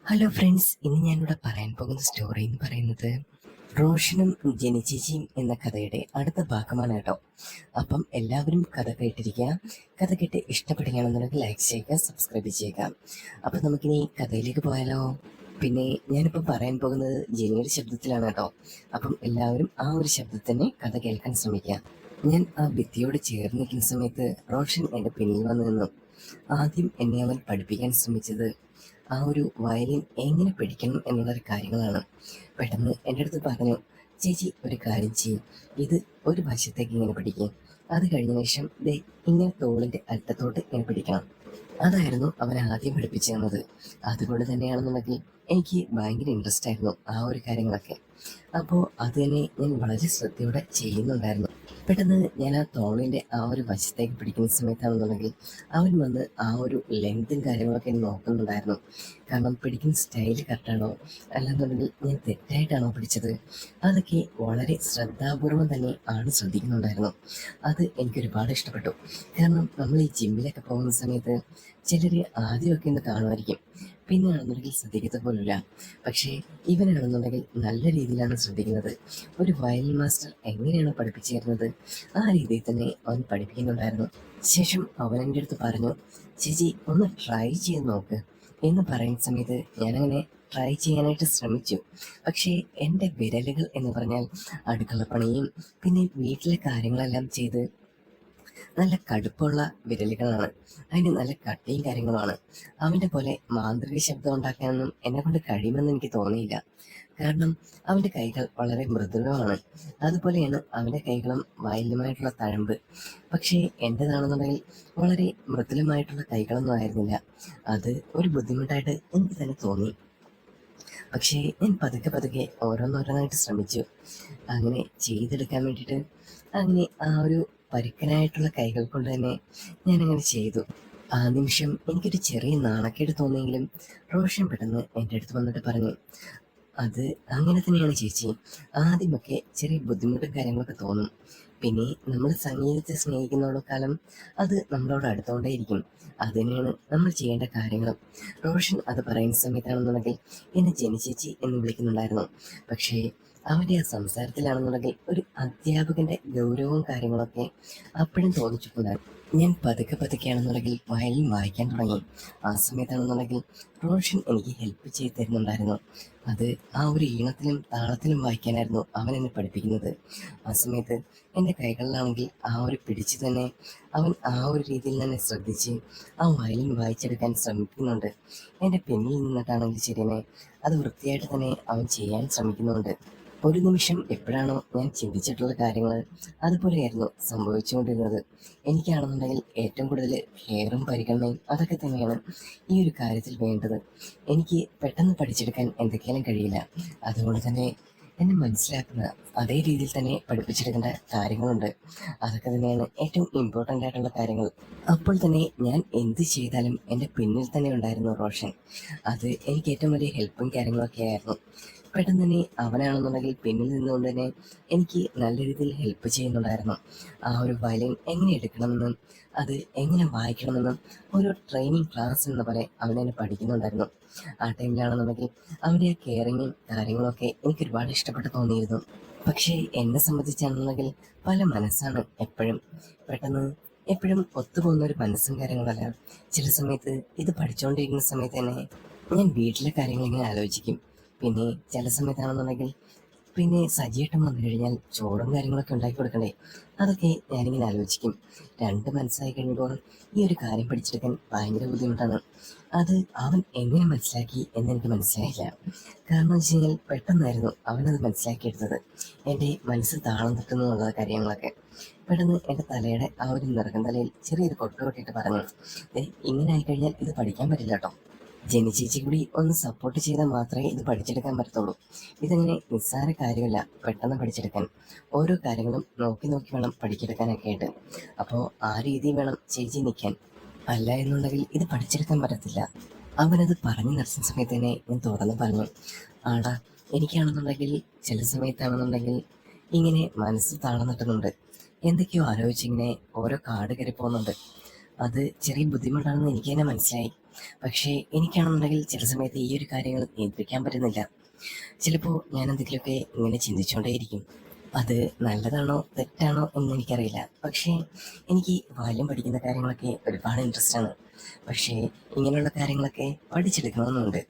Hello friends, ഇന്ന് ഞാനിവിടെ പറയാൻ പോകുന്ന സ്റ്റോറി എന്ന് പറയുന്നത് റോഷനും ജനിച്ചേച്ചിയും എന്ന കഥയുടെ അടുത്ത ഭാഗമാണ് കേട്ടോ. അപ്പം എല്ലാവരും കഥ കേട്ടിരിക്കുക. കഥ കേട്ട് ഇഷ്ടപ്പെടുകയാണെന്നുണ്ടെങ്കിൽ ലൈക്ക് ചെയ്യുക, സബ്സ്ക്രൈബ് ചെയ്യുക. അപ്പം നമുക്കിനി കഥയിലേക്ക് പോയാലോ. പിന്നെ ഞാനിപ്പോൾ പറയാൻ പോകുന്നത് ജെനിയുടെ ശബ്ദത്തിലാണ് കേട്ടോ. അപ്പം എല്ലാവരും ആ ഒരു ശബ്ദത്തിനെ കഥ കേൾക്കാൻ ശ്രമിക്കുക. ഞാൻ ആ ഭിത്തിയോട് ചേർന്ന് നിൽക്കുന്ന സമയത്ത് റോഷൻ എൻ്റെ പിന്നിൽ വന്നു നിന്നു. ആദ്യം എന്നെ അവൻ പഠിപ്പിക്കാൻ ശ്രമിച്ചത് ആ ഒരു വയലിൻ എങ്ങനെ പിടിക്കണം എന്നുള്ള കാര്യങ്ങളാണ്. പെട്ടെന്ന് എൻ്റെ അടുത്ത് പറഞ്ഞു, ചേച്ചി ഒരു കാര്യം ചെയ്യും, ഇത് ഒരു വശത്തേക്ക് ഇങ്ങനെ പിടിക്കും, അത് കഴിഞ്ഞ ശേഷം ദേ ഇങ്ങനെ തോളിൻ്റെ അറ്റത്തോട്ട് ഇങ്ങനെ പിടിക്കണം. അതായിരുന്നു അവൻ ആദ്യം പഠിപ്പിച്ചു തന്നത്. അതുകൊണ്ട് തന്നെയാണെന്നുണ്ടെങ്കിൽ എനിക്ക് ഭയങ്കര ഇൻട്രസ്റ്റ് ആയിരുന്നു ആ ഒരു കാര്യങ്ങളൊക്കെ. അപ്പോൾ അത് തന്നെ ഞാൻ വളരെ ശ്രദ്ധയോടെ ചെയ്യുന്നുണ്ടായിരുന്നു. പെട്ടെന്ന് ഞാൻ ആ തോളിൻ്റെ ആ ഒരു വശത്തേക്ക് പിടിക്കുന്ന സമയത്താണെന്നുണ്ടെങ്കിൽ അവൻ വന്ന് ആ ഒരു ലെങ്തും കാര്യങ്ങളൊക്കെ നോക്കുന്നുണ്ടായിരുന്നു. കാരണം പിടിക്കുന്ന സ്റ്റൈൽ കറക്റ്റാണോ അല്ലെന്നുണ്ടെങ്കിൽ ഞാൻ തെറ്റായിട്ടാണോ പിടിച്ചത്, അതൊക്കെ വളരെ ശ്രദ്ധാപൂർവം തന്നെ ആണ് ശ്രദ്ധിക്കുന്നുണ്ടായിരുന്നു. അത് എനിക്കൊരുപാട് ഇഷ്ടപ്പെട്ടു. കാരണം നമ്മൾ ഈ ജിമ്മിലൊക്കെ പോകുന്ന സമയത്ത് ചിലർ ആദ്യമൊക്കെ ഒന്ന് കാണുമായിരിക്കും, പിന്നെ ആണെന്നുണ്ടെങ്കിൽ ശ്രദ്ധിക്കത്ത പോലില്ല. പക്ഷേ ഇവനാണെന്നുണ്ടെങ്കിൽ നല്ല രീതിയിലാണ് ശ്രദ്ധിക്കുന്നത്. ഒരു വയലിൻ മാസ്റ്റർ എങ്ങനെയാണ് പഠിപ്പിച്ചു തരുന്നത് ആ രീതിയിൽ തന്നെ അവൻ പഠിപ്പിക്കുന്നുണ്ടായിരുന്നു. ശേഷം അവൻ എൻ്റെ അടുത്ത് പറഞ്ഞു, ചേച്ചി ഒന്ന് ട്രൈ ചെയ്ത് നോക്ക് എന്ന് പറയുന്ന സമയത്ത് ഞാനങ്ങനെ ട്രൈ ചെയ്യാനായിട്ട് ശ്രമിച്ചു. പക്ഷേ എൻ്റെ വിരലുകൾ എന്ന് പറഞ്ഞാൽ അടുക്കളപ്പണിയും പിന്നെ വീട്ടിലെ കാര്യങ്ങളെല്ലാം ചെയ്ത് നല്ല കടുപ്പമുള്ള വിരലുകളാണ്. അതിന് നല്ല കട്ടിയും കാര്യങ്ങളുമാണ്. അവൻ്റെ പോലെ മാന്ത്രിക ശബ്ദം ഉണ്ടാക്കാനൊന്നും എന്നെ കൊണ്ട് കഴിയുമെന്ന് എനിക്ക് തോന്നിയില്ല. കാരണം അവൻ്റെ കൈകൾ വളരെ മൃദുലമാണ്. അതുപോലെയാണ് അവൻ്റെ കൈകളും വയലുമായിട്ടുള്ള തഴമ്പ്. പക്ഷേ എൻ്റെതാണെന്നുണ്ടെങ്കിൽ വളരെ മൃദുലമായിട്ടുള്ള കൈകളൊന്നും ആയിരുന്നില്ല. അത് ഒരു ബുദ്ധിമുട്ടായിട്ട് എനിക്ക് തന്നെ തോന്നി. പക്ഷേ ഞാൻ പതുക്കെ പതുക്കെ ഓരോന്നോരോന്നായിട്ട് ശ്രമിച്ചു അങ്ങനെ ചെയ്തെടുക്കാൻ വേണ്ടിയിട്ട്. അങ്ങനെ ആ ഒരു പരുക്കനായിട്ടുള്ള കൈകൾ കൊണ്ട് തന്നെ ഞാനങ്ങനെ ചെയ്തു. ആ നിമിഷം എനിക്കൊരു ചെറിയ നാണക്കേട് തോന്നിയെങ്കിലും റോഷൻ പെട്ടെന്ന് എൻ്റെ അടുത്ത് വന്നിട്ട് പറഞ്ഞു, അത് അങ്ങനെ തന്നെയാണ് ചേച്ചി. ആദ്യമൊക്കെ ചെറിയ ബുദ്ധിമുട്ടും കാര്യങ്ങളൊക്കെ തോന്നും. പിന്നെ നമ്മൾ സംഗീതത്തെ സ്നേഹിക്കുന്നതോളം കാലം അത് നമ്മളോട് അടുത്തുകൊണ്ടേയിരിക്കും. അത് തന്നെയാണ് നമ്മൾ ചെയ്യേണ്ട കാര്യങ്ങളും. റോഷൻ അത് പറയുന്ന സമയത്താണെന്നുണ്ടെങ്കിൽ എന്നെ ജനിച്ചേച്ചി എന്ന് വിളിക്കുന്നുണ്ടായിരുന്നു. പക്ഷേ അവൻ്റെ ആ സംസാരത്തിലാണെന്നുണ്ടെങ്കിൽ ഒരു അധ്യാപകൻ്റെ ഗൗരവവും കാര്യങ്ങളൊക്കെ അപ്പോഴും തോന്നിച്ചിട്ടുണ്ടായിരുന്നു. ഞാൻ പതുക്കെ പതുക്കെയാണെന്നുണ്ടെങ്കിൽ വയലിൻ വായിക്കാൻ തുടങ്ങി. ആ സമയത്താണെന്നുണ്ടെങ്കിൽ റോഷൻ എനിക്ക് ഹെൽപ്പ് ചെയ്ത് തരുന്നുണ്ടായിരുന്നു. അത് ആ ഒരു ഈണത്തിലും താളത്തിലും വായിക്കാനായിരുന്നു അവൻ എന്നെ പഠിപ്പിക്കുന്നത്. ആ സമയത്ത് എൻ്റെ കൈകളിലാണെങ്കിൽ ആ ഒരു പിടിച്ച് തന്നെ അവൻ ആ ഒരു രീതിയിൽ തന്നെ ശ്രദ്ധിച്ച് ആ വയലിൻ വായിച്ചെടുക്കാൻ ശ്രമിക്കുന്നുണ്ട്. എൻ്റെ പിന്നിൽ നിന്നിട്ടാണെങ്കിൽ ശരിയെന്നെ അത് വൃത്തിയായിട്ട് തന്നെ അവൻ ചെയ്യാൻ ശ്രമിക്കുന്നുണ്ട്. ഒരു നിമിഷം എപ്പോഴാണോ ഞാൻ ചിന്തിച്ചിട്ടുള്ള കാര്യങ്ങൾ അതുപോലെയായിരുന്നു സംഭവിച്ചുകൊണ്ടിരുന്നത്. എനിക്കാണെന്നുണ്ടെങ്കിൽ ഏറ്റവും കൂടുതൽ കെയറും പരിഗണനയും അതൊക്കെ തന്നെയാണ് ഈ ഒരു കാര്യത്തിൽ വേണ്ടത്. എനിക്ക് പെട്ടെന്ന് പഠിച്ചെടുക്കാൻ എന്തൊക്കെയാലും കഴിയില്ല. അതുകൊണ്ട് തന്നെ എന്നെ മനസ്സിലാക്കുന്ന അതേ രീതിയിൽ തന്നെ പഠിപ്പിച്ചെടുക്കേണ്ട കാര്യങ്ങളുണ്ട്. അതൊക്കെ തന്നെയാണ് ഏറ്റവും ഇമ്പോർട്ടൻ്റ് ആയിട്ടുള്ള കാര്യങ്ങൾ. അപ്പോൾ തന്നെ ഞാൻ എന്ത് ചെയ്താലും എൻ്റെ പിന്നിൽ തന്നെ ഉണ്ടായിരുന്നു റോഷൻ. അത് എനിക്ക് ഏറ്റവും വലിയ ഹെൽപ്പും കാര്യങ്ങളൊക്കെ ആയിരുന്നു. പെട്ടെന്ന് തന്നെ അവനാണെന്നുണ്ടെങ്കിൽ പിന്നിൽ നിന്നുകൊണ്ട് തന്നെ എനിക്ക് നല്ല രീതിയിൽ ഹെൽപ്പ് ചെയ്യുന്നുണ്ടായിരുന്നു. ആ ഒരു വയലിൻ എങ്ങനെ എടുക്കണമെന്നും അത് എങ്ങനെ വായിക്കണമെന്നും ഒരു ട്രെയിനിങ് ക്ലാസ് എന്ന പോലെ അവനെന്നെ പഠിക്കുന്നുണ്ടായിരുന്നു. ആ ടൈമിലാണെന്നുണ്ടെങ്കിൽ അവൻ്റെ ആ കെയറിങ്ങും കാര്യങ്ങളൊക്കെ എനിക്ക് ഒരുപാട് ഇഷ്ടപ്പെട്ട് തോന്നിയിരുന്നു. പക്ഷേ എന്നെ സംബന്ധിച്ചാണെന്നുണ്ടെങ്കിൽ പല മനസ്സാണ് എപ്പോഴും. പെട്ടെന്ന് എപ്പോഴും ഒത്തുപോകുന്ന ഒരു മനസ്സും കാര്യങ്ങളല്ല. ചില സമയത്ത് ഇത് പഠിച്ചുകൊണ്ടിരിക്കുന്ന സമയത്ത് തന്നെ ഞാൻ വീട്ടിലെ കാര്യങ്ങൾ ഇങ്ങനെ ആലോചിക്കും. പിന്നെ ചില സമയത്താണെന്നുണ്ടെങ്കിൽ പിന്നെ സജിയേട്ടൻ വന്നു കഴിഞ്ഞാൽ ചോറും കാര്യങ്ങളൊക്കെ ഉണ്ടാക്കി കൊടുക്കണ്ടേ, അതൊക്കെ ഞാനിങ്ങനെ ആലോചിക്കും. രണ്ട് മനസ്സായി കഴിയുമ്പോൾ ഈ ഒരു കാര്യം പഠിച്ചെടുക്കാൻ ഭയങ്കര ബുദ്ധിമുട്ടാണ്. അത് അവൻ എങ്ങനെ മനസ്സിലാക്കി എന്നെനിക്ക് മനസ്സിലായില്ല. കാരണം വെച്ച് കഴിഞ്ഞാൽ പെട്ടെന്നായിരുന്നു അവനത് മനസ്സിലാക്കിയെടുത്തത്. എൻ്റെ മനസ്സ് താളം തട്ടുന്നു എന്നുള്ള കാര്യങ്ങളൊക്കെ. പെട്ടെന്ന് എൻ്റെ തലയുടെ ആ ഒരു നിറകം തലയിൽ ചെറിയൊരു കൊട്ട് കൊട്ടിയിട്ട് പറഞ്ഞു, ഇങ്ങനെ ആയിക്കഴിഞ്ഞാൽ ഇത് പഠിക്കാൻ പറ്റില്ല കേട്ടോ. ജെനി ചേച്ചി കൂടി ഒന്ന് സപ്പോർട്ട് ചെയ്താൽ മാത്രമേ ഇത് പഠിച്ചെടുക്കാൻ പറ്റത്തുള്ളൂ. ഇതങ്ങനെ നിസ്സാര കാര്യമല്ല പെട്ടെന്ന് പഠിച്ചെടുക്കാൻ. ഓരോ കാര്യങ്ങളും നോക്കി നോക്കി വേണം പഠിച്ചെടുക്കാനൊക്കെ ആയിട്ട്. അപ്പോൾ ആ രീതിയിൽ വേണം ചേച്ചി നിൽക്കാൻ. അല്ല എന്നുണ്ടെങ്കിൽ ഇത് പഠിച്ചെടുക്കാൻ പറ്റത്തില്ല. അവനത് പറഞ്ഞു നിർത്തുന്ന സമയത്ത് തന്നെ ഞാൻ തുറന്ന് പറഞ്ഞു, ആടാ, എനിക്കാണെന്നുണ്ടെങ്കിൽ ചില സമയത്താണെന്നുണ്ടെങ്കിൽ ഇങ്ങനെ മനസ്സ് താളം തട്ടുന്നുണ്ട്. എന്തൊക്കെയോ ആലോചിച്ചിങ്ങനെ ഓരോ കാട് കയറി പോകുന്നുണ്ട്. അത് ചെറിയ ബുദ്ധിമുട്ടാണെന്ന് എനിക്ക് തന്നെ മനസ്സിലായി. പക്ഷേ എനിക്കാണെന്നുണ്ടെങ്കിൽ ചില സമയത്ത് ഈ ഒരു കാര്യങ്ങൾ നിയന്ത്രിക്കാൻ പറ്റുന്നില്ല. ചിലപ്പോൾ ഞാൻ എന്തെങ്കിലുമൊക്കെ ഇങ്ങനെ ചിന്തിച്ചുകൊണ്ടേയിരിക്കും. അത് നല്ലതാണോ തെറ്റാണോ എന്ന് എനിക്കറിയില്ല. പക്ഷേ എനിക്ക് ബാല്യം പഠിക്കുന്ന കാര്യങ്ങളൊക്കെ ഒരുപാട് ഇൻട്രസ്റ്റ് ആണ്. പക്ഷേ ഇങ്ങനെയുള്ള കാര്യങ്ങളൊക്കെ പഠിച്ചെടുക്കണമെന്നുണ്ട്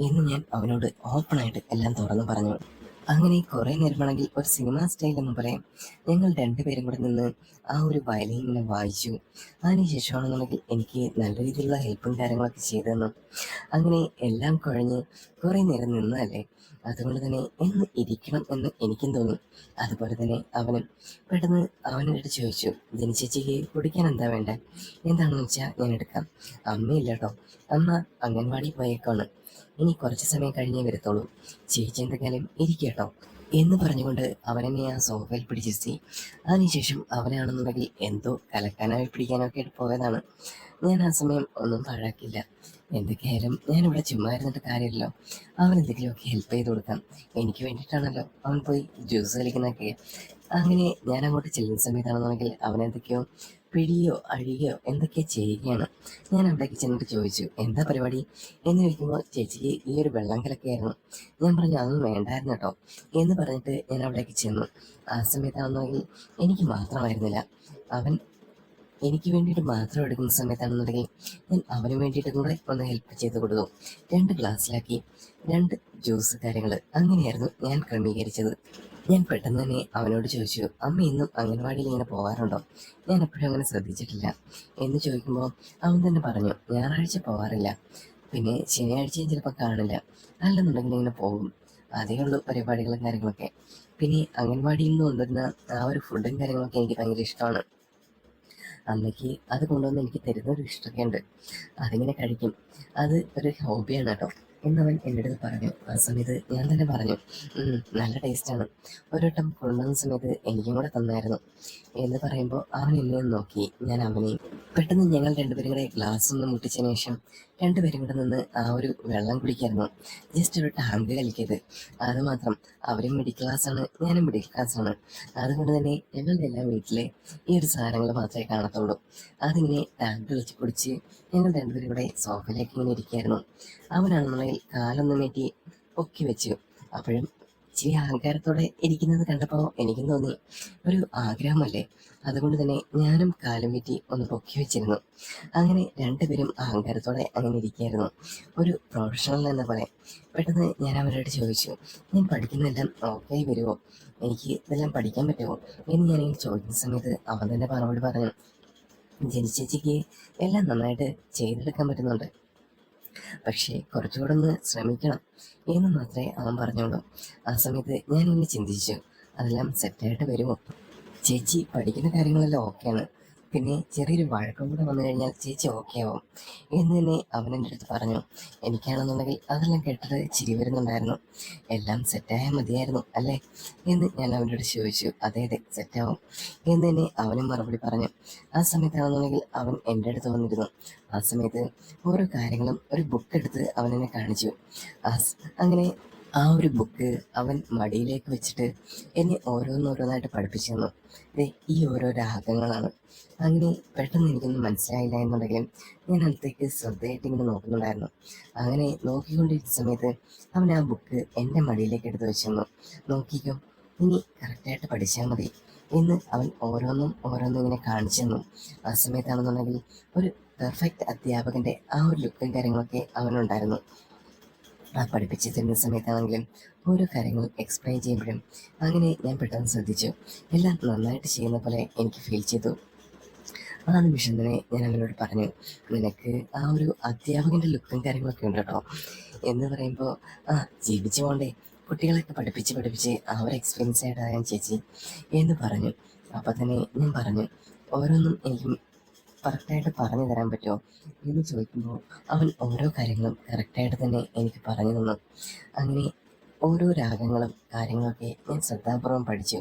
എന്ന് ഞാൻ അവനോട് ഓപ്പണായിട്ട് എല്ലാം തുറന്നു പറഞ്ഞു. അങ്ങനെ കുറേ നേരമാണെങ്കിൽ ഒരു സിനിമ സ്റ്റൈൽ എന്ന് പറയാം, ഞങ്ങൾ രണ്ടുപേരും കൂടെ നിന്ന് ആ ഒരു വയലിൻ ഇങ്ങനെ വായിച്ചു. അതിനുശേഷമാണെന്നുണ്ടെങ്കിൽ എനിക്ക് നല്ല രീതിയിലുള്ള ഹെൽപ്പും കാര്യങ്ങളൊക്കെ ചെയ്തു തന്നു. അങ്ങനെ എല്ലാം കുഴഞ്ഞ് കുറേ നേരം നിന്നതല്ലേ, അതുകൊണ്ട് തന്നെ എന്ന് ഇരിക്കണം എന്ന് എനിക്കും തോന്നി. അതുപോലെ തന്നെ അവനും പെട്ടെന്ന് അവനോട് ചോദിച്ചു, ജനിച്ചേച്ചിക്ക് കുടിക്കാൻ എന്താ വേണ്ടേ, എന്താണെന്ന് വെച്ചാൽ ഞാൻ എടുക്കാം. അമ്മയില്ല കേട്ടോ, അമ്മ അംഗൻവാടി പോയേക്കാണ്, ഇനി കുറച്ച് സമയം കഴിഞ്ഞേ വരത്തുള്ളൂ, ചേച്ചി എന്തെങ്കിലും ഇരിക്കട്ടോ എന്ന് പറഞ്ഞുകൊണ്ട് അവനെന്നെ ആ സോഫയിൽ പിടിച്ചിരുത്തി. അതിനുശേഷം അവനാണെന്നുണ്ടെങ്കിൽ എന്തോ കലക്കാനോ പിടിക്കാനോ ഒക്കെ ആയിട്ട് പോയതാണ്. ഞാൻ ആ സമയം ഒന്നും പാഴാക്കില്ല. എന്തൊക്കെയായാലും ഞാനിവിടെ ചുമ്മാ ഇരുന്നിട്ട് കാര്യമില്ലല്ലോ, അവൻ എന്തെങ്കിലുമൊക്കെ ഹെൽപ്പ് ചെയ്ത് കൊടുക്കാം, എനിക്ക് വേണ്ടിയിട്ടാണല്ലോ അവൻ പോയി ജ്യൂസ് കളിക്കുന്നതൊക്കെ. അങ്ങനെ ഞാൻ അങ്ങോട്ട് ചെല്ലുന്ന സമയത്താണെന്നുണ്ടെങ്കിൽ അവൻ എന്തൊക്കെയോ പിടിയോ അഴിയോ എന്തൊക്കെയോ ചെയ്യുകയാണ്. ഞാൻ അവിടേക്ക് ചെന്നിട്ട് ചോദിച്ചു, എന്താ പരിപാടി എന്ന് ചോദിക്കുമ്പോൾ, ചേച്ചിക്ക് ഈ ഒരു വെള്ളം കലക്കായിരുന്നു. ഞാൻ പറഞ്ഞു, അതൊന്നും വേണ്ടായിരുന്നു കേട്ടോ എന്ന് പറഞ്ഞിട്ട് ഞാൻ അവിടേക്ക് ചെന്നു. ആ സമയത്താണെന്നുണ്ടെങ്കിൽ എനിക്ക് മാത്രമായിരുന്നില്ല, അവൻ എനിക്ക് വേണ്ടിയിട്ട് മാത്രം എടുക്കുന്ന സമയത്താണെന്നുണ്ടെങ്കിൽ ഞാൻ അവന് വേണ്ടിയിട്ട് കൂടെ ഒന്ന് ഹെൽപ്പ് ചെയ്ത് കൊടുത്തു. 2 ഗ്ലാസ്സിലാക്കി 2 ജ്യൂസ് കാര്യങ്ങൾ അങ്ങനെയായിരുന്നു ഞാൻ ക്രമീകരിച്ചത്. ഞാൻ പെട്ടെന്ന് തന്നെ അവനോട് ചോദിച്ചു, അമ്മ ഇന്നും അംഗൻവാടിയിൽ ഇങ്ങനെ പോകാറുണ്ടോ, ഞാൻ എപ്പോഴും അങ്ങനെ ശ്രദ്ധിച്ചിട്ടില്ല എന്ന് ചോദിക്കുമ്പോൾ അവൻ തന്നെ പറഞ്ഞു, ഞായറാഴ്ച പോകാറില്ല, പിന്നെ ശനിയാഴ്ചയും ചിലപ്പോൾ കാണില്ല, അല്ലെന്നുണ്ടെങ്കിൽ ഇങ്ങനെ പോകും, അതേ ഉള്ളൂ പരിപാടികളും കാര്യങ്ങളൊക്കെ. പിന്നെ അംഗൻവാടിയിൽ നിന്ന് കൊണ്ടുവരുന്ന ആ ഒരു ഫുഡും കാര്യങ്ങളൊക്കെ എനിക്ക് ഭയങ്കര ഇഷ്ടമാണ്. അമ്മയ്ക്ക് അത് കൊണ്ടുവന്ന് എനിക്ക് തരുന്നൊരു ഇഷ്ടമൊക്കെ ഉണ്ട്, അതിങ്ങനെ കഴിക്കും, അത് ഒരു ഹോബിയാണ് കേട്ടോ എന്നവൻ എൻ്റെ അടുത്ത് പറഞ്ഞു. ആ സമയത്ത് ഞാൻ തന്നെ പറഞ്ഞു, നല്ല ടേസ്റ്റാണ്, ഒരു വട്ടം കൊണ്ടുവന്ന സമയത്ത് എനിക്കും കൂടെ തന്നായിരുന്നു എന്ന് പറയുമ്പോൾ അവൻ എന്നെ ഒന്ന് നോക്കി, ഞാൻ അവനെയും. പെട്ടെന്ന് ഞങ്ങൾ രണ്ടുപേരും കൂടെ ഗ്ലാസ് ഒന്ന് മുട്ടിച്ചതിന് ശേഷം രണ്ടുപേരും കൂടെ നിന്ന് ആ ഒരു വെള്ളം കുടിക്കായിരുന്നു. ജസ്റ്റ് ഒരു ടാങ്ക് കളിക്കരുത്, അത് മാത്രം. അവരും മിഡിൽ ക്ലാസ്സാണ്, ഞാനും മിഡിൽ ക്ലാസ്സാണ്, അതുകൊണ്ട് തന്നെ ഞങ്ങളുടെ എല്ലാം വീട്ടിലെ ഈ ഒരു സാധനങ്ങൾ മാത്രമേ കാണത്തുള്ളൂ. അതിങ്ങനെ ടാങ്ക് കളിച്ച് കുടിച്ച് ഞങ്ങൾ രണ്ടുപേരും കൂടെ സോഫയിലേക്ക് ഇങ്ങനെ ഇരിക്കുകയായിരുന്നു. അവനാണെന്നുണ്ടെങ്കിൽ കാലൊന്നും നീട്ടി പൊക്കി വെച്ചു. അപ്പോഴും ഇച്ചിരി അഹങ്കാരത്തോടെ ഇരിക്കുന്നത് കണ്ടപ്പോൾ എനിക്കും തോന്നി, ഒരു ആഗ്രഹമല്ലേ, അതുകൊണ്ട് തന്നെ ഞാനും കാലും വീറ്റി ഒന്ന് പൊക്കി വെച്ചിരുന്നു. അങ്ങനെ രണ്ടുപേരും അഹങ്കാരത്തോടെ അങ്ങനെ ഇരിക്കുകയായിരുന്നു, ഒരു പ്രൊഫഷണൽ എന്ന പോലെ. പെട്ടെന്ന് ഞാൻ അവരോട് ചോദിച്ചു, ഞാൻ പഠിക്കുന്നതെല്ലാം ഓക്കെ വരുമോ, എനിക്ക് ഇതെല്ലാം പഠിക്കാൻ പറ്റുമോ എന്ന് ഞാനിങ്ങനെ ചോദിക്കുന്ന സമയത്ത് അവൻ തന്നെ മറുപടി പറഞ്ഞു, ജനിച്ചേച്ചിക്ക് എല്ലാം നന്നായിട്ട് ചെയ്തെടുക്കാൻ പറ്റുന്നുണ്ട്, പക്ഷേ കുറച്ചുകൂടെ ഒന്ന് ശ്രമിക്കണം എന്ന് മാത്രമേ അവൻ പറഞ്ഞോളൂ. ആ സമയത്ത് ഞാൻ ഇങ്ങനെ ചിന്തിച്ചു, അതെല്ലാം സെറ്റായിട്ട് വരുമോ, ചേച്ചി പഠിക്കുന്ന കാര്യങ്ങളെല്ലാം ഓക്കെയാണ്, പിന്നെ ചെറിയൊരു വഴക്കം കൂടെ വന്നു കഴിഞ്ഞാൽ ചേച്ചി ഓക്കെ ആവും എന്ന് തന്നെ അവൻ എൻ്റെ അടുത്ത് പറഞ്ഞു. എനിക്കാണെന്നുണ്ടെങ്കിൽ അതെല്ലാം കേട്ടിട്ട് ചിരി വരുന്നുണ്ടായിരുന്നു. എല്ലാം സെറ്റായാൽ മതിയായിരുന്നു അല്ലേ എന്ന് ഞാൻ അവനോട് ചോദിച്ചു. അതെ അതെ, സെറ്റാവും എന്ന് തന്നെ അവനും മറുപടി പറഞ്ഞു. ആ സമയത്താണെന്നുണ്ടെങ്കിൽ അവൻ എൻ്റെ അടുത്ത് വന്നിരുന്നു. ആ സമയത്ത് ഓരോ കാര്യങ്ങളും ഒരു ബുക്ക് എടുത്ത് അവനെന്നെ കാണിച്ചു. അങ്ങനെ ആ ഒരു ബുക്ക് അവൻ മടിയിലേക്ക് വെച്ചിട്ട് എന്നെ ഓരോന്നോരോന്നായിട്ട് പഠിപ്പിച്ചു തന്നു. ഈ ഓരോ രാഗങ്ങളാണ്. അങ്ങനെ പെട്ടെന്ന് എനിക്കൊന്നും മനസ്സിലായില്ല എന്നുണ്ടെങ്കിലും ഞാൻ അടുത്തേക്ക് ശ്രദ്ധയായിട്ട് ഇങ്ങനെ നോക്കുന്നുണ്ടായിരുന്നു. അങ്ങനെ നോക്കിക്കൊണ്ടിരിക്കുന്ന സമയത്ത് അവൻ ആ ബുക്ക് എൻ്റെ മടിയിലേക്ക് എടുത്ത് വെച്ചു തന്നു. നോക്കിക്കോ, ഇനി കറക്റ്റായിട്ട് പഠിച്ചാൽ മതി എന്ന് അവൻ ഓരോന്നും ഇങ്ങനെ കാണിച്ചു തന്നു. ആ സമയത്താണെന്നുണ്ടെങ്കിൽ ഒരു പെർഫെക്റ്റ് അധ്യാപകൻ്റെ ആ ഒരു ലുക്കും കാര്യങ്ങളൊക്കെ അവനുണ്ടായിരുന്നു. ആ പഠിപ്പിച്ച് തരുന്ന സമയത്താണെങ്കിലും ഓരോ കാര്യങ്ങളും എക്സ്പ്ലെയിൻ ചെയ്യുമ്പോഴും അങ്ങനെ ഞാൻ പെട്ടെന്ന് ശ്രദ്ധിച്ചു, എല്ലാം നന്നായിട്ട് ചെയ്യുന്ന പോലെ എനിക്ക് ഫീൽ ചെയ്തു. ആ നിമിഷം തന്നെ ഞാൻ അവനോട് പറഞ്ഞു, നിനക്ക് ആ ഒരു അധ്യാപകൻ്റെ ലുക്കും കാര്യങ്ങളൊക്കെ ഉണ്ട് കേട്ടോ എന്ന് പറയുമ്പോൾ, ജീവിച്ചു പോണ്ടേ, കുട്ടികളൊക്കെ പഠിപ്പിച്ച് ആ ഒരു എക്സ്പീരിയൻസ് ആയിട്ടാണ് ചേച്ചി എന്ന് പറഞ്ഞു. അപ്പം തന്നെ ഞാൻ പറഞ്ഞു, ഓരോന്നും എനിക്ക് കറക്റ്റായിട്ട് പറഞ്ഞു തരാൻ പറ്റുമോ എന്ന് ചോദിക്കുമ്പോൾ അവൻ ഓരോ കാര്യങ്ങളും കറക്റ്റായിട്ട് തന്നെ എനിക്ക് പറഞ്ഞു തന്നു. അങ്ങനെ ഓരോ രാഗങ്ങളും കാര്യങ്ങളൊക്കെ ഞാൻ ശ്രദ്ധാപൂർവം പഠിച്ചു.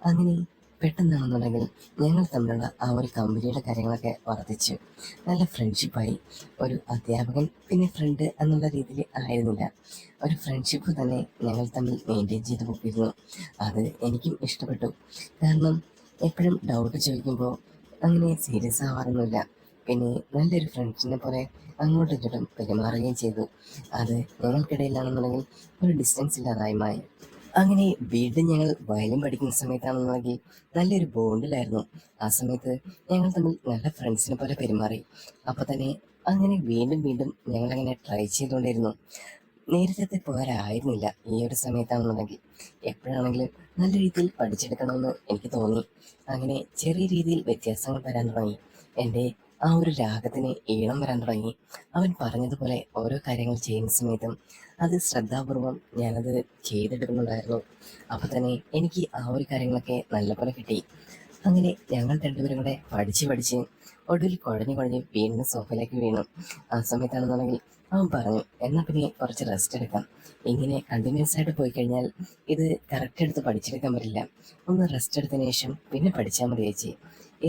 അങ്ങനെ പെട്ടെന്നാണെന്നുണ്ടെങ്കിൽ ഞങ്ങൾ തമ്മിലുള്ള ആ ഒരു കമ്പനിയുടെ കാര്യങ്ങളൊക്കെ വർദ്ധിച്ചു. നല്ല ഫ്രണ്ട്ഷിപ്പായി. ഒരു അധ്യാപകൻ പിന്നെ ഫ്രണ്ട് എന്നുള്ള രീതിയിൽ ആയിരുന്നില്ല, ഒരു ഫ്രണ്ട്ഷിപ്പ് തന്നെ ഞങ്ങൾ തമ്മിൽ മെയിൻറ്റെയിൻ ചെയ്ത് പോയിരുന്നു. അത് എനിക്കും ഇഷ്ടപ്പെട്ടു. കാരണം എപ്പോഴും ഡൗട്ട് ചോദിക്കുമ്പോൾ അങ്ങനെ സീരിയസ് ആവാറൊന്നുമില്ല, പിന്നെ നല്ലൊരു ഫ്രണ്ട്സിനെ പോലെ അങ്ങോട്ടും ഇങ്ങോട്ടും പെരുമാറുകയും ചെയ്തു. അത് ഞങ്ങൾക്കിടയിലാണെന്നുണ്ടെങ്കിൽ ഒരു ഡിസ്റ്റൻസ് ഇല്ലാതായി മാറി. അങ്ങനെ വീണ്ടും ഞങ്ങൾ വയലിൻ പഠിക്കുന്ന സമയത്താണെന്നുണ്ടെങ്കിൽ നല്ലൊരു ബോണ്ടിലായിരുന്നു. ആ സമയത്ത് ഞങ്ങൾ തമ്മിൽ നല്ല ഫ്രണ്ട്സിനെ പോലെ പെരുമാറി. അപ്പോൾ തന്നെ അങ്ങനെ വീണ്ടും വീണ്ടും ഞങ്ങളങ്ങനെ ട്രൈ ചെയ്തുകൊണ്ടിരുന്നു. നേരത്തെ പോലെ ആയിരുന്നില്ല ഈ ഒരു സമയത്താണെന്നുണ്ടെങ്കിൽ. എപ്പോഴാണെങ്കിലും നല്ല രീതിയിൽ പഠിച്ചെടുക്കണമെന്ന് എനിക്ക് തോന്നി. അങ്ങനെ ചെറിയ രീതിയിൽ വ്യത്യാസങ്ങൾ വരാൻ തുടങ്ങി. എൻ്റെ ആ ഒരു രാഗത്തിന് ഈണം വരാൻ തുടങ്ങി. അവൻ പറഞ്ഞതുപോലെ ഓരോ കാര്യങ്ങൾ ചെയ്യുന്ന സമയത്തും അത് ശ്രദ്ധാപൂർവം ഞാനത് ചെയ്തെടുക്കുന്നുണ്ടായിരുന്നു. അപ്പോൾ തന്നെ എനിക്ക് ആ ഒരു കാര്യങ്ങളൊക്കെ നല്ലപോലെ കിട്ടി. അങ്ങനെ ഞങ്ങൾ രണ്ടുപേരും കൂടെ പഠിച്ച് പഠിച്ച് ഒടുവിൽ കുഴഞ്ഞ് വീണ്ടും സോഫയിലേക്ക് വീണു. ആ സമയത്താണെന്നുണ്ടെങ്കിൽ അവൻ പറഞ്ഞു, എന്നാൽ പിന്നെ കുറച്ച് റെസ്റ്റ് എടുക്കാം. ഇങ്ങനെ കണ്ടിന്യൂസ് ആയിട്ട് പോയി കഴിഞ്ഞാൽ ഇത് കറക്റ്റ് എടുത്ത് പഠിച്ചെടുക്കാൻ പറ്റില്ല. ഒന്ന് റെസ്റ്റ് എടുത്തതിന് ശേഷം പിന്നെ പഠിച്ചാൽ മതി ചേച്ചി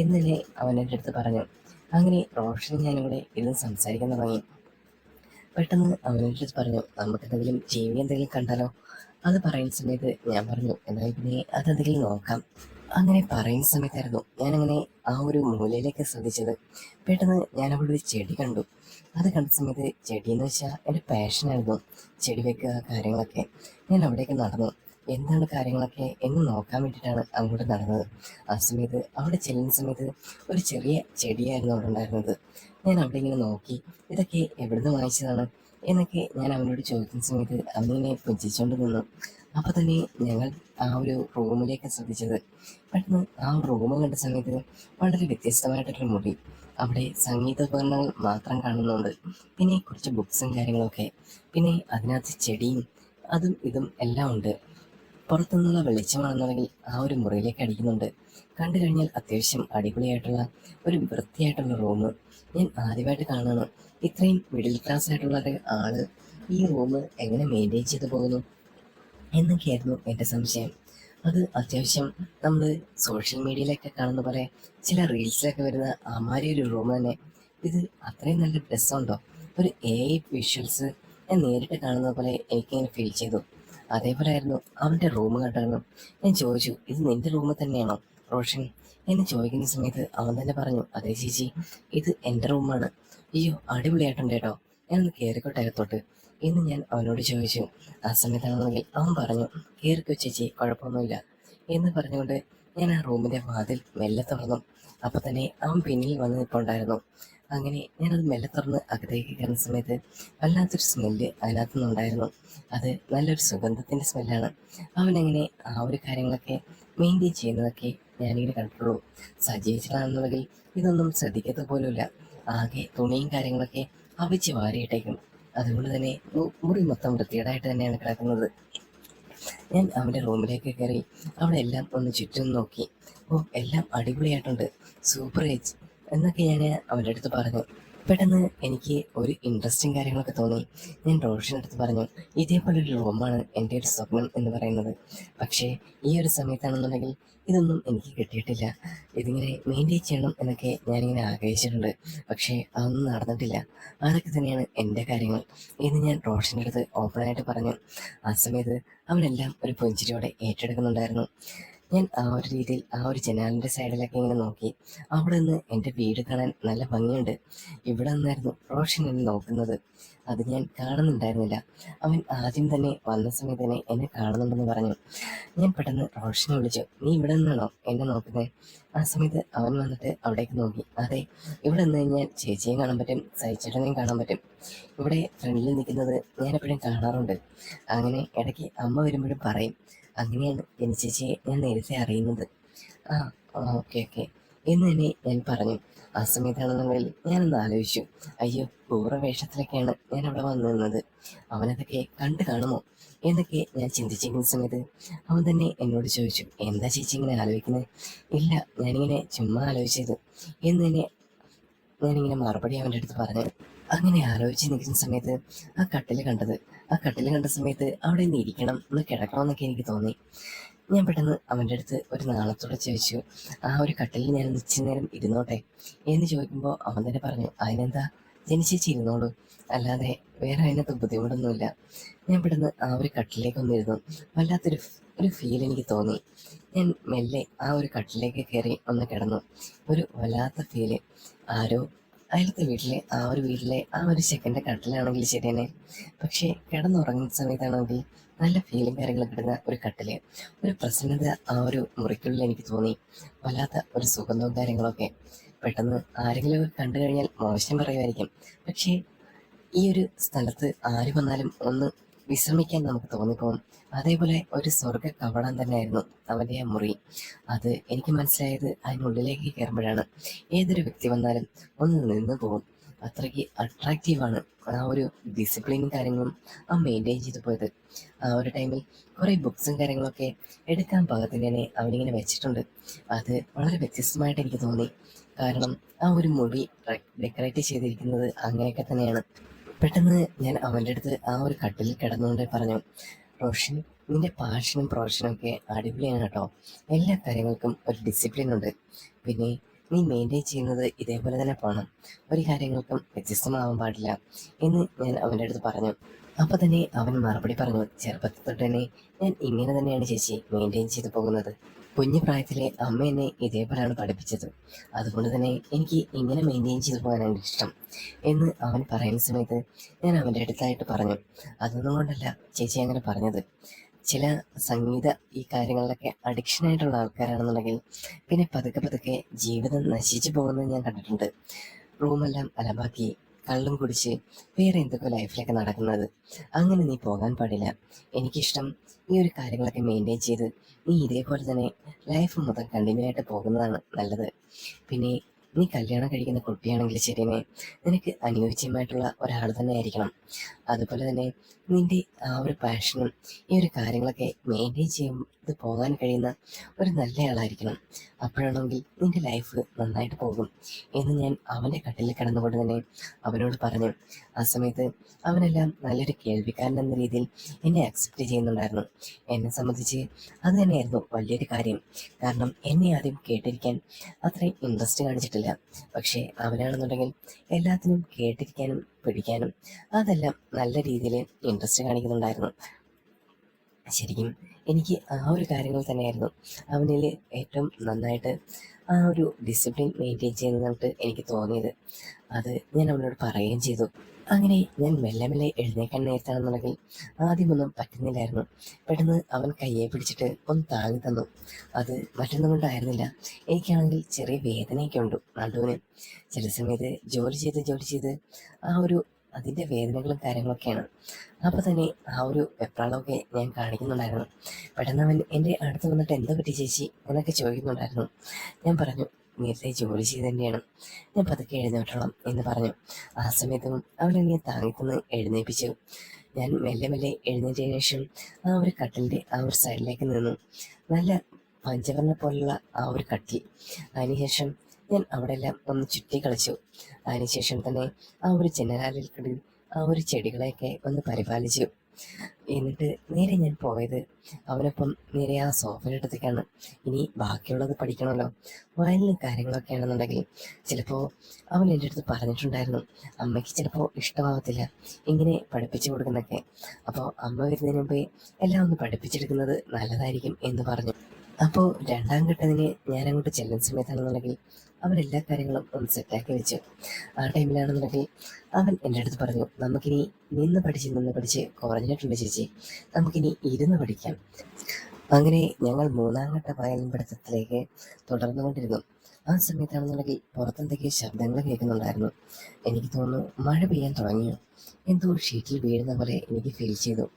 എന്നല്ലേ അവൻ എൻ്റെ അടുത്ത് പറഞ്ഞു. അങ്ങനെ റോഷൻ ഞാനും കൂടെ ഇരുന്ന് സംസാരിക്കാൻ തുടങ്ങി. പെട്ടെന്ന് അവൻ്റെ അടുത്ത് പറഞ്ഞു, നമുക്കെന്തെങ്കിലും ജീവി എന്തെങ്കിലും കണ്ടാലോ? അത് പറയുന്ന സമയത്ത് ഞാൻ പറഞ്ഞു, എന്നാൽ പിന്നെ അതെന്തെങ്കിലും നോക്കാം. അങ്ങനെ പറയുന്ന സമയത്തായിരുന്നു ഞാനങ്ങനെ ആ ഒരു മൂലയിലേക്ക് ശ്രദ്ധിച്ചത്. പെട്ടെന്ന് ഞാൻ അവിടെ ഒരു ചെടി കണ്ടു. അത് കണ്ട സമയത്ത് ചെടി എന്ന് വെച്ചാൽ എൻ്റെ പാഷനായിരുന്നു, ചെടി വെക്കുക കാര്യങ്ങളൊക്കെ. ഞാൻ അവിടേക്ക് നടന്നു. എന്താണ് കാര്യങ്ങളൊക്കെ എന്ന് നോക്കാൻ വേണ്ടിയിട്ടാണ് അങ്ങോട്ട് നടന്നത്. ആ സമയത്ത് അവിടെ ചെല്ലുന്ന സമയത്ത് ഒരു ചെറിയ ചെടിയായിരുന്നു അവിടെ ഉണ്ടായിരുന്നത്. ഞാൻ അവിടെ ഇങ്ങനെ നോക്കി, ഇതൊക്കെ എവിടുന്ന് വാങ്ങിച്ചതാണ് എന്നൊക്കെ ഞാൻ അവനോട് ചോദിക്കുന്ന സമയത്ത് അവനിങ്ങനെ പുഞ്ചിച്ചുകൊണ്ട് നിന്നു. അപ്പോൾ തന്നെ ഞങ്ങൾ ആ ഒരു റൂമിലേക്ക് ശ്രദ്ധിച്ചത്. പെട്ടെന്ന് ആ റൂം കണ്ട സമയത്ത് വളരെ വ്യത്യസ്തമായിട്ടൊരു മുറി. അവിടെ സംഗീതോപകരണങ്ങൾ മാത്രം കാണുന്നുണ്ട്. പിന്നെ കുറച്ച് ബുക്സും കാര്യങ്ങളൊക്കെ. പിന്നെ അതിനകത്ത് ചെടിയും അതും ഇതും എല്ലാം ഉണ്ട്. പുറത്തുനിന്നുള്ള വെളിച്ചമാണെന്നുണ്ടെങ്കിൽ ആ ഒരു മുറിയിലേക്ക് അടിക്കുന്നുണ്ട്. കണ്ടു കഴിഞ്ഞാൽ അത്യാവശ്യം അടിപൊളിയായിട്ടുള്ള ഒരു വൃത്തിയായിട്ടുള്ള റൂം. ഞാൻ ആദ്യമായിട്ട് കാണുന്നു ഇത്രയും മിഡിൽ ക്ലാസ് ആയിട്ടുള്ള ഒരു ആള് ഈ റൂം എങ്ങനെ മെയിൻറ്റെയിൻ ചെയ്തു പോകുന്നു എന്നൊക്കെയായിരുന്നു എൻ്റെ സംശയം. അത് അത്യാവശ്യം നമ്മൾ സോഷ്യൽ മീഡിയയിലൊക്കെ കാണുന്ന പോലെ ചില റീൽസിലൊക്കെ വരുന്ന അമാരി ഒരു റൂം തന്നെ. ഇത് അത്രയും നല്ല രസമുണ്ടോ? ഒരു AI വിഷ്വൽസ് ഞാൻ നേരിട്ട് കാണുന്ന പോലെ എനിക്കിങ്ങനെ ഫീൽ ചെയ്തു. അതേപോലെ ആയിരുന്നു അവൻ്റെ റൂം കണ്ടായിരുന്നു. ഞാൻ ചോദിച്ചു, ഇത് നിന്റെ റൂം തന്നെയാണോ റോഷൻ എന്ന് ചോദിക്കുന്ന സമയത്ത് അവൻ തന്നെ പറഞ്ഞു, അതെ ചേച്ചി, ഇത് എൻ്റെ റൂമാണ്. അയ്യോ അടിപൊളിയായിട്ടുണ്ട് കേട്ടോ, ഞാനൊന്ന് കയറിക്കോട്ടെ അകത്തോട്ട് എന്ന് ഞാൻ അവനോട് ചോദിച്ചു. ആ സമയത്താണെങ്കിൽ അവൻ പറഞ്ഞു, കയറിക്കോ ചേച്ചി, കുഴപ്പമൊന്നുമില്ല എന്ന് പറഞ്ഞുകൊണ്ട് ഞാൻ ആ റൂമിൻ്റെ വാതിൽ മെല്ലെ തുറന്നു. അപ്പോൾ തന്നെ അവൻ പിന്നിൽ വന്ന് നിൽപ്പുണ്ടായിരുന്നു. അങ്ങനെ ഞാനത് മെല്ലെ തുറന്ന് അകത്തേക്ക് കയറുന്ന സമയത്ത് വല്ലാത്തൊരു സ്മെല്ല് അതിനകത്തു നിന്നുണ്ടായിരുന്നു. അത് നല്ലൊരു സുഗന്ധത്തിൻ്റെ സ്മെല്ലാണ്. അവനങ്ങനെ ആ ഒരു കാര്യങ്ങളൊക്കെ മെയിൻറ്റെയിൻ ചെയ്യുന്നതൊക്കെ ഞാനിങ്ങനെ കണ്ടിട്ടുള്ളൂ. സജീവിച്ചിട്ടാണെന്നുണ്ടെങ്കിൽ ഇതൊന്നും ശ്രദ്ധിക്കത്ത പോലുമില്ല. ആകെ തുണിയും കാര്യങ്ങളൊക്കെ അവിച്ച് വാരിയിട്ടേക്കും. അതുകൊണ്ട് തന്നെ മുറി മൊത്തം വൃത്തികേടായിട്ട് തന്നെയാണ് കിടക്കുന്നത്. ഞാൻ അവൻ്റെ റൂമിലേക്ക് കയറി അവിടെ എല്ലാം ഒന്ന് ചുറ്റും നോക്കി. ഓ, എല്ലാം അടിപൊളിയായിട്ടുണ്ട്, സൂപ്പർ ഏജ് എന്നൊക്കെ ഞാൻ അവൻ്റെ അടുത്ത് പറഞ്ഞു. പെട്ടെന്ന് എനിക്ക് ഒരു ഇൻട്രസ്റ്റിംഗ് കാര്യങ്ങളൊക്കെ തോന്നി. ഞാൻ റോഷൻ്റെ അടുത്ത് പറഞ്ഞു, ഇതേപോലൊരു റൂമാണ് എൻ്റെ ഒരു സ്വപ്നം എന്ന് പറയുന്നത്. പക്ഷേ ഈ ഒരു സമയത്താണെന്നുണ്ടെങ്കിൽ ഇതൊന്നും എനിക്ക് കിട്ടിയിട്ടില്ല. ഇതിങ്ങനെ മെയിൻറ്റെയിൻ ചെയ്യണം എന്നൊക്കെ ഞാനിങ്ങനെ ആഗ്രഹിച്ചിട്ടുണ്ട്. പക്ഷേ അതൊന്നും നടന്നിട്ടില്ല. അതൊക്കെ തന്നെയാണ് എൻ്റെ കാര്യങ്ങൾ എന്ന് ഞാൻ റോഷൻ്റെ അടുത്ത് ഓപ്പണായിട്ട് പറഞ്ഞു. ആ സമയത്ത് അവനെല്ലാം ഒരു പുഞ്ചിരിയോടെ ഏറ്റെടുക്കുന്നുണ്ടായിരുന്നു. ഞാൻ ആ ഒരു രീതിയിൽ ആ ഒരു ജനാലിൻ്റെ സൈഡിലൊക്കെ ഇങ്ങനെ നോക്കി. അവിടെ നിന്ന് എൻ്റെ വീട് കാണാൻ നല്ല ഭംഗിയുണ്ട്. ഇവിടെ നിന്നായിരുന്നു റോഷൻ എന്നെ നോക്കുന്നത്. അത് ഞാൻ കാണുന്നുണ്ടായിരുന്നില്ല. അവൻ ആദ്യം തന്നെ വന്ന സമയത്ത് തന്നെ എന്നെ കാണുന്നുണ്ടെന്ന് പറഞ്ഞു. ഞാൻ പെട്ടെന്ന് റോഷനെ വിളിച്ചു, നീ ഇവിടെ നിന്നാണോ എന്നെ നോക്കുന്നത്? ആ സമയത്ത് അവൻ വന്നിട്ട് അവിടേക്ക് നോക്കി. അതെ, ഇവിടെ നിന്ന് കഴിഞ്ഞാൽ ചേച്ചിയും കാണാൻ പറ്റും, സഹിച്ചേട്ടനെയും കാണാൻ പറ്റും. ഇവിടെ ഫ്രണ്ടിൽ നിൽക്കുന്നത് ഞാൻ എപ്പോഴും കാണാറുണ്ട്. അങ്ങനെ ഇടയ്ക്ക് അമ്മ വരുമ്പോഴും പറയും. അങ്ങനെയാണ് എൻ്റെ ചേച്ചിയെ ഞാൻ നേരത്തെ അറിയുന്നത്. ആ, ഓക്കെ ഓക്കെ എന്ന് തന്നെ ഞാൻ പറഞ്ഞു. ആ സമയത്താണെന്നുണ്ടെങ്കിൽ ഞാനൊന്ന് ആലോചിച്ചു, അയ്യോ, പൂർവ്വ വേഷത്തിലൊക്കെയാണ് ഞാൻ അവിടെ വന്നു നിന്നത്. അവനതൊക്കെ കണ്ടു കാണുമോ എന്നൊക്കെ ഞാൻ ചിന്തിച്ചിരിക്കുന്ന സമയത്ത് അവൻ തന്നെ എന്നോട് ചോദിച്ചു, എന്താ ചേച്ചി ഇങ്ങനെ ആലോചിക്കുന്നത്? ഇല്ല, ഞാനിങ്ങനെ ചുമ്മാ ആലോചിച്ചത് എന്ന് തന്നെ ഞാനിങ്ങനെ മറുപടി അവൻ്റെ അടുത്ത് പറഞ്ഞു. അങ്ങനെ ആലോചിച്ച് നിൽക്കുന്ന സമയത്ത് ആ കട്ടിൽ കണ്ട സമയത്ത് അവിടെ നിന്ന് ഇരിക്കണം ഒന്ന് കിടക്കണം എന്നൊക്കെ എനിക്ക് തോന്നി. ഞാൻ പെട്ടെന്ന് അവൻ്റെ അടുത്ത് ഒരു നാളത്തോടെ ചോദിച്ചു, ആ ഒരു കട്ടിലിൽ ഞാൻ നിശ്ചയ നേരം ഇരുന്നോട്ടെ എന്ന് ചോദിക്കുമ്പോൾ അവൻ തന്നെ പറഞ്ഞു, അതിനെന്താ, ജനിച്ചേച്ചി ഇരുന്നോളൂ, അല്ലാതെ വേറെ അതിനകത്ത് ബുദ്ധിമുട്ടൊന്നുമില്ല. ഞാൻ പെട്ടെന്ന് ആ ഒരു കട്ടിലേക്കൊന്നിരുന്നു. വല്ലാത്തൊരു ഫീൽ എനിക്ക് തോന്നി. ഞാൻ മെല്ലെ ആ ഒരു കട്ടിലേക്ക് കയറി ഒന്ന് കിടന്നു. ഒരു വല്ലാത്ത ഫീല്. ആരോ അയലത്തെ വീട്ടിലെ ആ ഒരു ചെക്കൻ്റെ കട്ടിലാണെങ്കിൽ ശരി തന്നെ, പക്ഷേ കിടന്നുറങ്ങുന്ന സമയത്താണെങ്കിൽ നല്ല ഫീലും കാര്യങ്ങളൊക്കെ കിട്ടുന്ന ഒരു കട്ടില്, ഒരു പ്രസന്നത ആ ഒരു മുറിക്കുള്ളിൽ എനിക്ക് തോന്നി. വല്ലാത്ത ഒരു സുഗന്ധവും കാര്യങ്ങളൊക്കെ. പെട്ടെന്ന് ആരെങ്കിലും കണ്ടു കഴിഞ്ഞാൽ മോശം പറയുമായിരിക്കും, പക്ഷേ ഈ ഒരു സ്ഥലത്ത് ആര് വന്നാലും ഒന്ന് വിശ്രമിക്കാൻ നമുക്ക് തോന്നിപ്പോകും. അതേപോലെ ഒരു സ്വർഗ്ഗ കവാടം തന്നെയായിരുന്നു അവൻ്റെ ആ മുറി. അത് എനിക്ക് മനസ്സിലായത് അതിനുള്ളിലേക്ക് കയറുമ്പോഴാണ്. ഏതൊരു വ്യക്തി വന്നാലും ഒന്ന് നിന്ന് പോകും. അത്രയ്ക്ക് അട്രാക്റ്റീവാണ് ആ ഒരു ഡിസിപ്ലിനും കാര്യങ്ങളും ആ മെയിൻറ്റെയിൻ ചെയ്തു പോയത്. ആ ഒരു ടൈമിൽ കുറേ ബുക്സും കാര്യങ്ങളൊക്കെ എടുക്കാൻ പാകത്തിന് തന്നെ അവനിങ്ങനെ വെച്ചിട്ടുണ്ട്. അത് വളരെ വ്യത്യസ്തമായിട്ട് എനിക്ക് തോന്നി. കാരണം ആ ഒരു മുറി ഡെക്കറേറ്റ് ചെയ്തിരിക്കുന്നത് അങ്ങനെയൊക്കെ തന്നെയാണ്. പെട്ടെന്ന് ഞാൻ അവൻ്റെ അടുത്ത് ആ ഒരു കട്ടിലിൽ കിടന്നുകൊണ്ട് പറഞ്ഞു, റോഷൻ, നിന്റെ പാഷനും പ്രൊഫഷനും ഒക്കെ അടിപൊളിയാണ് കേട്ടോ. എല്ലാ കാര്യങ്ങൾക്കും ഒരു ഡിസിപ്ലിൻ ഉണ്ട്. പിന്നെ നീ മെയിൻറ്റെയിൻ ചെയ്യുന്നത് ഇതേപോലെ തന്നെ പോകണം. ഒരു കാര്യങ്ങൾക്കും വ്യത്യസ്തമാവാൻ പാടില്ല എന്ന് ഞാൻ അവൻ്റെ അടുത്ത് പറഞ്ഞു. അപ്പോൾ തന്നെ അവൻ മറുപടി പറഞ്ഞു, ചെറുപ്പത്തിൽ തൊട്ട് തന്നെ ഞാൻ ഇങ്ങനെ തന്നെയാണ് ചേച്ചി മെയിൻറ്റെയിൻ ചെയ്തു പോകുന്നത്. കുഞ്ഞു പ്രായത്തിലെ അമ്മ എന്നെ ഇതേപോലെയാണ് പഠിപ്പിച്ചത്. അതുകൊണ്ട് തന്നെ എനിക്ക് ഇങ്ങനെ മെയിൻറ്റെയിൻ ചെയ്തു പോകാനാണ് ഇഷ്ടം എന്ന് അവൻ പറയുന്ന സമയത്ത് ഞാൻ അവൻ്റെ അടുത്തായിട്ട് പറഞ്ഞു, അതൊന്നും കൊണ്ടല്ല ചേച്ചി അങ്ങനെ പറഞ്ഞത്. ചില സംഗീത ഈ കാര്യങ്ങളിലൊക്കെ അഡിക്ഷനായിട്ടുള്ള ആൾക്കാരാണെന്നുണ്ടെങ്കിൽ പിന്നെ പതുക്കെ പതുക്കെ ജീവിതം നശിച്ചു പോകുന്നത് ഞാൻ കണ്ടിട്ടുണ്ട്. റൂമെല്ലാം അലമ്പാക്കി കള്ളും കുടിച്ച് വേറെ എന്തൊക്കെ ലൈഫിലൊക്കെ നടക്കുന്നത്. അങ്ങനെ നീ പോകാൻ പാടില്ല. എനിക്കിഷ്ടം ഈ ഒരു കാര്യങ്ങളൊക്കെ മെയിൻറ്റെയിൻ ചെയ്ത് നീ ഇതേപോലെ തന്നെ ലൈഫ് മൊത്തം കണ്ടിന്യൂ ആയിട്ട് പോകുന്നതാണ് നല്ലത്. പിന്നെ നീ കല്യാണം കഴിക്കുന്ന കുട്ടിയാണെങ്കിൽ ശരിയേ, നിനക്ക് അനുയോജ്യമായിട്ടുള്ള ഒരാൾ തന്നെ ആയിരിക്കണം. അതുപോലെ തന്നെ നിൻ്റെ ആ ഒരു പാഷനും ഈ ഒരു കാര്യങ്ങളൊക്കെ മെയിൻറ്റെയിൻ ചെയ്ത് പോകാൻ കഴിയുന്ന ഒരു നല്ല ആളായിരിക്കണം. അപ്പോഴാണെങ്കിൽ നിൻ്റെ ലൈഫ് നന്നായിട്ട് പോകും എന്ന് ഞാൻ അവൻ്റെ കട്ടിലിൽ കിടന്നുകൊണ്ട് തന്നെ അവനോട് പറഞ്ഞു. ആ സമയത്ത് അവനെല്ലാം നല്ലൊരു കേൾവിക്കാരൻ എന്ന രീതിയിൽ എന്നെ അക്സെപ്റ്റ് ചെയ്യുന്നുണ്ടായിരുന്നു. എന്നെ സംബന്ധിച്ച് അത് തന്നെയായിരുന്നു വലിയൊരു കാര്യം. കാരണം എന്നെ ആദ്യം കേട്ടിരിക്കാൻ അത്രയും ഇൻട്രസ്റ്റ് കാണിച്ചിട്ടില്ല. പക്ഷേ അവനാണെന്നുണ്ടെങ്കിൽ എല്ലാത്തിനും കേട്ടിരിക്കാനും പിടിക്കാനും അതെല്ലാം നല്ല രീതിയിൽ ഇൻട്രസ്റ്റ് കാണിക്കുന്നുണ്ടായിരുന്നു. ശരിക്കും എനിക്ക് ആ ഒരു കാര്യങ്ങൾ തന്നെയായിരുന്നു അവനിൽ ഏറ്റവും നന്നായിട്ട് ആ ഒരു ഡിസിപ്ലിൻ മെയിൻറ്റെയിൻ ചെയ്യുന്നതായിട്ട് എനിക്ക് തോന്നിയത്. അത് ഞാൻ അവനോട് പറയുകയും ചെയ്തു. അങ്ങനെ ഞാൻ മെല്ലെ മെല്ലെ എഴുന്നേക്കാൻ നേരത്താണെന്നുണ്ടെങ്കിൽ ആദ്യമൊന്നും പറ്റുന്നില്ലായിരുന്നു. പെട്ടെന്ന് അവൻ കയ്യെ പിടിച്ചിട്ട് ഒന്ന് താങ്ങി തന്നു. അത് മറ്റൊന്നും കൊണ്ടായിരുന്നില്ല, എനിക്കാണെങ്കിൽ ചെറിയ വേദനയൊക്കെ ഉണ്ട് നടുവിന്. ചില സമയത്ത് ജോലി ചെയ്ത് ആ ഒരു അതിൻ്റെ വേദനകളും കാര്യങ്ങളൊക്കെയാണ്. അപ്പോൾ തന്നെ ആ ഒരു വെപ്രാളമൊക്കെ ഞാൻ കാണിക്കുന്നുണ്ടായിരുന്നു. പെട്ടെന്ന് അവൻ എൻ്റെ അടുത്ത് വന്നിട്ട് എന്താ പറ്റി ചേച്ചി എന്നൊക്കെ ചോദിക്കുന്നുണ്ടായിരുന്നു. ഞാൻ പറഞ്ഞു, നേരത്തെ ജോലി ചെയ്ത് തന്നെയാണ്, ഞാൻ പതുക്കെ എഴുന്നേറ്റോളാം എന്ന് പറഞ്ഞു. ആ സമയത്തും അവനെന്നെ താങ്ങിത്തന്ന് എഴുന്നേൽപ്പിച്ചു. ഞാൻ മെല്ലെ മെല്ലെ എഴുന്നേറ്റതിന് ശേഷം ആ ഒരു കട്ടിലിൻ്റെ ആ ഒരു സൈഡിലേക്ക് നിന്നു. നല്ല പഞ്ചവർണ്ണ പോലുള്ള ആ ഒരു കട്ടിൽ. അതിനുശേഷം ഞാൻ അവിടെ എല്ലാം ഒന്ന് ചുറ്റി കളിച്ചു. അതിനുശേഷം തന്നെ ആ ഒരു ജനലാലിൽ കൂടി ആ ഒരു ചെടികളെയൊക്കെ ഒന്ന് പരിപാലിച്ചു. എന്നിട്ട് നേരെ ഞാൻ പോയത് അവനൊപ്പം നേരെ ആ സോഫയുടെ അടുത്തേക്കാണ്. ഇനി ബാക്കിയുള്ളത് പഠിക്കണമല്ലോ. വയലിനും കാര്യങ്ങളൊക്കെ ആണെന്നുണ്ടെങ്കിൽ ചിലപ്പോൾ അവൻ എൻ്റെ അടുത്ത് പറഞ്ഞിട്ടുണ്ടായിരുന്നു, അമ്മയ്ക്ക് ചിലപ്പോൾ ഇഷ്ടമാവത്തില്ല ഇങ്ങനെ പഠിപ്പിച്ചു കൊടുക്കുന്നൊക്കെ. അപ്പോൾ അമ്മ വരുന്നതിന് മുമ്പേ എല്ലാം ഒന്ന് പഠിപ്പിച്ചെടുക്കുന്നത് നല്ലതായിരിക്കും എന്ന് പറഞ്ഞു. അപ്പോൾ രണ്ടാം ഘട്ടത്തിന് ഞാൻ അങ്ങോട്ട് ചെല്ലുന്ന സമയത്താണെന്നുണ്ടെങ്കിൽ അവൻ എല്ലാ കാര്യങ്ങളും ഒന്ന് സെറ്റാക്കി വെച്ചു. ആ ടൈമിലാണെന്നുണ്ടെങ്കിൽ അവൻ എൻ്റെ അടുത്ത് പറഞ്ഞു, നമുക്കിനി നിന്ന് പഠിച്ച് കുറഞ്ഞിട്ടുണ്ട് ചേച്ചി, നമുക്കിനി ഇരുന്ന് പഠിക്കാം. അങ്ങനെ ഞങ്ങൾ മൂന്നാം ഘട്ട വയലിൻ പഠിത്തത്തിലേക്ക് തുടർന്നുകൊണ്ടിരുന്നു. ആ സമയത്താണെന്നുണ്ടെങ്കിൽ പുറത്തെന്തൊക്കെയോ ശബ്ദങ്ങൾ കേൾക്കുന്നുണ്ടായിരുന്നു. എനിക്ക് തോന്നുന്നു മഴ പെയ്യാൻ തുടങ്ങിയോ, എന്തോ ഷീറ്റിൽ വീഴുന്ന പോലെ എനിക്ക് ഫീൽ ചെയ്തു.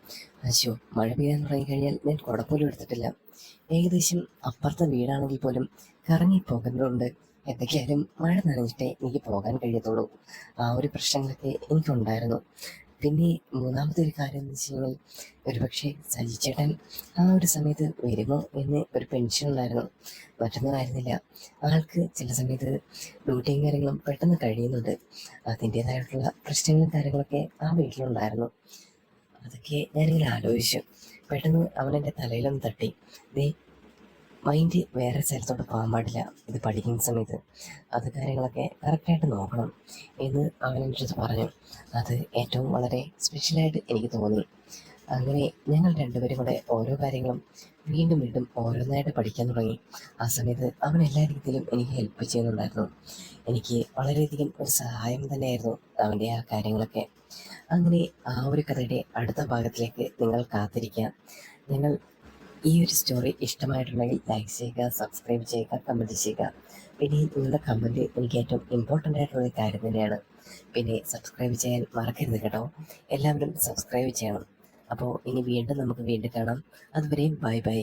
അശോ, മഴ പെയ്യാൻ തുടങ്ങിക്കഴിഞ്ഞാൽ ഞാൻ കുടപ്പോലും എടുത്തിട്ടില്ല. ഏകദേശം അപ്പുറത്തെ വീടാണെങ്കിൽ പോലും കറങ്ങി പോകുന്നതുകൊണ്ട് എന്തൊക്കെയായാലും മഴ നനഞ്ഞിട്ടേ എനിക്ക് പോകാൻ കഴിയത്തുള്ളൂ. ആ ഒരു പ്രശ്നങ്ങളൊക്കെ എനിക്കുണ്ടായിരുന്നു. പിന്നെ മൂന്നാമത്തെ ഒരു കാര്യം എന്ന് വെച്ച് കഴിഞ്ഞാൽ ഒരുപക്ഷെ സജിച്ചേട്ടൻ ആ ഒരു സമയത്ത് വരുമോ എന്ന് ഒരു പെൻഷൻ ഉണ്ടായിരുന്നു. മറ്റൊന്നും ആയിരുന്നില്ല, ആൾക്ക് ചില സമയത്ത് ഡ്യൂട്ടിയും കാര്യങ്ങളും പെട്ടെന്ന് കഴിയുന്നുണ്ട്. അതിൻ്റേതായിട്ടുള്ള പ്രശ്നങ്ങളും കാര്യങ്ങളൊക്കെ ആ വീട്ടിലുണ്ടായിരുന്നു. അതൊക്കെ ഞാനിങ്ങനെ ആലോചിച്ചു. പെട്ടെന്ന് അവൻ എൻ്റെ തലയിലൊന്ന് തട്ടി, ദേ മൈൻഡ് വേറെ സ്ഥലത്തോട്ട് പോകാൻ പാടില്ല ഇത് പഠിക്കുന്ന സമയത്ത്, അത് കാര്യങ്ങളൊക്കെ കറക്റ്റായിട്ട് നോക്കണം എന്ന് അവൻ എൻ്റെ അടുത്ത് പറഞ്ഞു. അത് ഏറ്റവും വളരെ സ്പെഷ്യലായിട്ട് എനിക്ക് തോന്നി. അങ്ങനെ ഞങ്ങൾ രണ്ടുപേരും കൂടെ ഓരോ കാര്യങ്ങളും വീണ്ടും വീണ്ടും ഓരോന്നായിട്ട് പഠിക്കാൻ തുടങ്ങി. ആ സമയത്ത് അവൻ എല്ലാ രീതിയിലും എനിക്ക് ഹെൽപ്പ് ചെയ്യുന്നുണ്ടായിരുന്നു. എനിക്ക് വളരെയധികം ഒരു സഹായം തന്നെയായിരുന്നു അവൻ്റെ ആ കാര്യങ്ങളൊക്കെ. അങ്ങനെ ആ ഒരു കഥയുടെ അടുത്ത ഭാഗത്തിലേക്ക് നിങ്ങൾ കാത്തിരിക്കുക. ഞങ്ങൾ ഈ ഒരു സ്റ്റോറി ഇഷ്ടമായിട്ടുണ്ടെങ്കിൽ ലൈക്ക് ചെയ്യുക, സബ്സ്ക്രൈബ് ചെയ്യുക, കമൻറ്റ് ചെയ്യുക. പിന്നെ നിങ്ങളുടെ കമൻറ്റ് എനിക്ക് ഏറ്റവും ഇമ്പോർട്ടൻ്റ് ആയിട്ടുള്ള ഒരു കാര്യം തന്നെയാണ്. പിന്നെ സബ്സ്ക്രൈബ് ചെയ്യാൻ മറക്കരുത് കേട്ടോ. എല്ലാവരും സബ്സ്ക്രൈബ് ചെയ്യണം. അപ്പോൾ ഇനി വീണ്ടും നമുക്ക് വീണ്ടും കാണാം. അതുവരെയും ബൈ ബൈ.